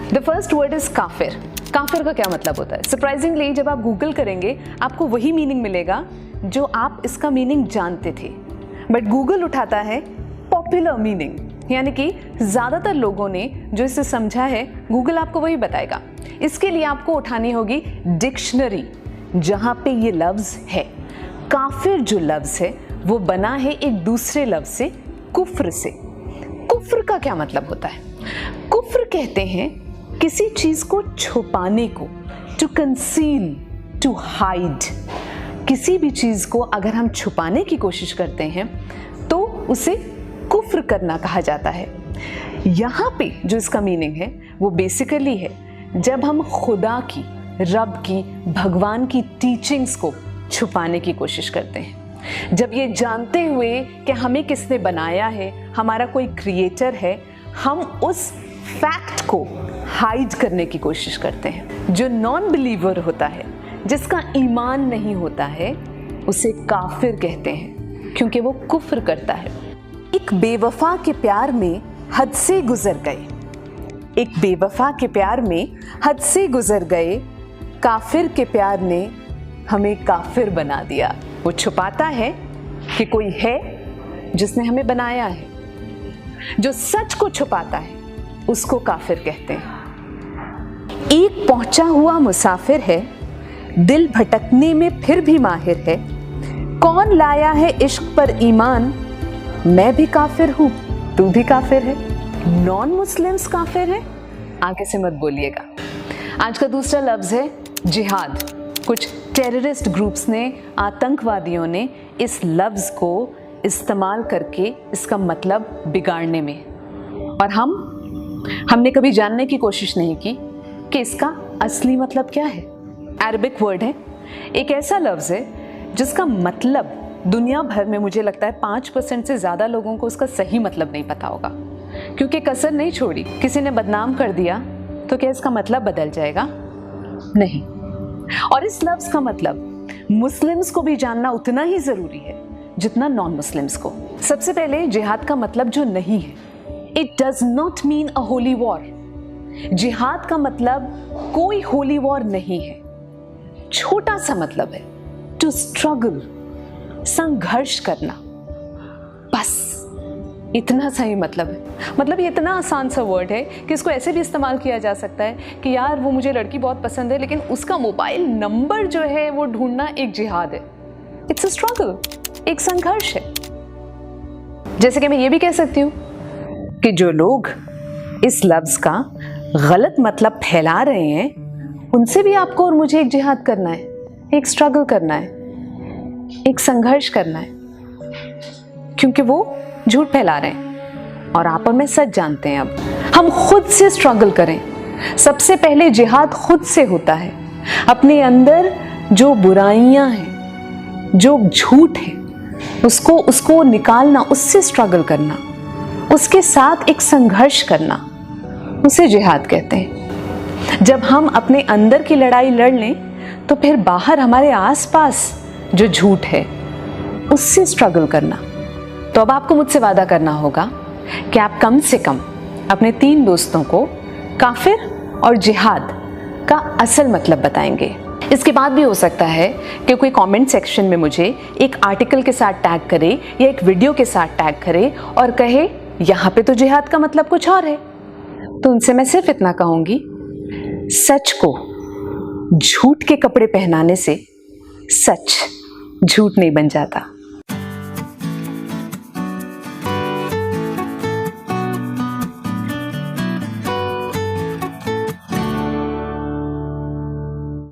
The first word is काफिर। काफिर का क्या मतलब होता है? सरप्राइजिंगली जब आप गूगल करेंगे आपको वही मीनिंग मिलेगा जो आप इसका मीनिंग जानते थे, बट गूगल उठाता है पॉपुलर मीनिंग, यानी कि ज़्यादातर लोगों ने जो इसे समझा है गूगल आपको वही बताएगा। इसके लिए आपको उठानी होगी डिक्शनरी जहाँ पे ये लफ्ज़ है। काफिर जो लफ्ज़ है वो बना है एक दूसरे लफ्ज़ से, कुफ्र से। कुफ्र का क्या मतलब होता है? कुफ्र कहते हैं किसी चीज़ को छुपाने को, टू कंसील, टू हाइड। किसी भी चीज़ को अगर हम छुपाने की कोशिश करते हैं तो उसे कुफ्र करना कहा जाता है। यहाँ पे जो इसका मीनिंग है वो बेसिकली है जब हम खुदा की, रब की, भगवान की टीचिंग्स को छुपाने की कोशिश करते हैं। जब ये जानते हुए कि हमें किसने बनाया है, हमारा कोई क्रिएटर है, हम उस फैक्ट को हाइड करने की कोशिश करते हैं। जो नॉन बिलीवर होता है, जिसका ईमान नहीं होता है, उसे काफिर कहते हैं क्योंकि वो कुफ्र करता है। एक बेवफा के प्यार में हद से गुजर गए, एक बेवफा के प्यार में हद से गुजर गए, काफिर के प्यार ने हमें काफिर बना दिया। वो छुपाता है कि कोई है जिसने हमें बनाया है। जो सच को छुपाता है उसको काफिर कहते हैं। एक पहुंचा हुआ मुसाफिर है, दिल भटकने में फिर भी माहिर है। कौन लाया है इश्क पर ईमान, मैं भी काफिर हूं, तू भी काफिर है। नॉन मुस्लिम्स काफिर है, आगे से मत बोलिएगा। आज का दूसरा लफ्ज है जिहाद। कुछ टेररिस्ट ग्रुप्स ने, आतंकवादियों ने इस लफ्ज को इस्तेमाल करके इसका मतलब बिगाड़ने में, और हमने कभी जानने की कोशिश नहीं की कि इसका असली मतलब क्या है। अरबिक वर्ड है, एक ऐसा लफ्ज है जिसका मतलब दुनिया भर में मुझे लगता है 5% से ज़्यादा लोगों को उसका सही मतलब नहीं पता होगा, क्योंकि कसर नहीं छोड़ी। किसी ने बदनाम कर दिया तो क्या इसका मतलब बदल जाएगा? नहीं। और इस लफ्ज का मतलब मुस्लिम्स को भी जानना उतना ही ज़रूरी है जितना नॉन मुस्लिम्स को। सबसे पहले जिहाद का मतलब जो नहीं है, it does not mean a holy war. जिहाद का मतलब कोई होली वॉर नहीं है, छोटा सा मतलब है टू स्ट्रगल, संघर्ष करना, बस इतना सही मतलब है। मतलब ये इतना आसान सा वर्ड है कि इसको ऐसे भी इस्तेमाल किया जा सकता है कि यार वो मुझे लड़की बहुत पसंद है लेकिन उसका मोबाइल नंबर जो है वो ढूंढना एक जिहाद है। इट्स अ स्ट्रगल, एक संघर्ष है। जैसे कि मैं ये भी कह सकती हूँ कि जो लोग इस लफ्ज का गलत मतलब फैला रहे हैं उनसे भी आपको और मुझे एक जिहाद करना है, एक स्ट्रगल करना है, एक संघर्ष करना है, क्योंकि वो झूठ फैला रहे हैं और आप और मैं सच जानते हैं। अब हम खुद से स्ट्रगल करें। सबसे पहले जिहाद खुद से होता है। अपने अंदर जो बुराइयां हैं, जो झूठ है, उसको निकालना, उससे स्ट्रगल करना, उसके साथ एक संघर्ष करना, उसे जिहाद कहते हैं। जब हम अपने अंदर की लड़ाई लड़ लें तो फिर बाहर हमारे आसपास जो झूठ है उससे स्ट्रगल करना। तो अब आपको मुझसे वादा करना होगा कि आप कम से कम अपने 3 दोस्तों को काफिर और जिहाद का असल मतलब बताएंगे। इसके बाद भी हो सकता है कि कोई कमेंट सेक्शन में मुझे एक आर्टिकल के साथ टैग करे या एक वीडियो के साथ टैग करे और कहे यहाँ पे तो जिहाद का मतलब कुछ और है। तो उनसे मैं सिर्फ इतना कहूँगी, सच को झूठ के कपड़े पहनाने से सच झूठ नहीं बन जाता।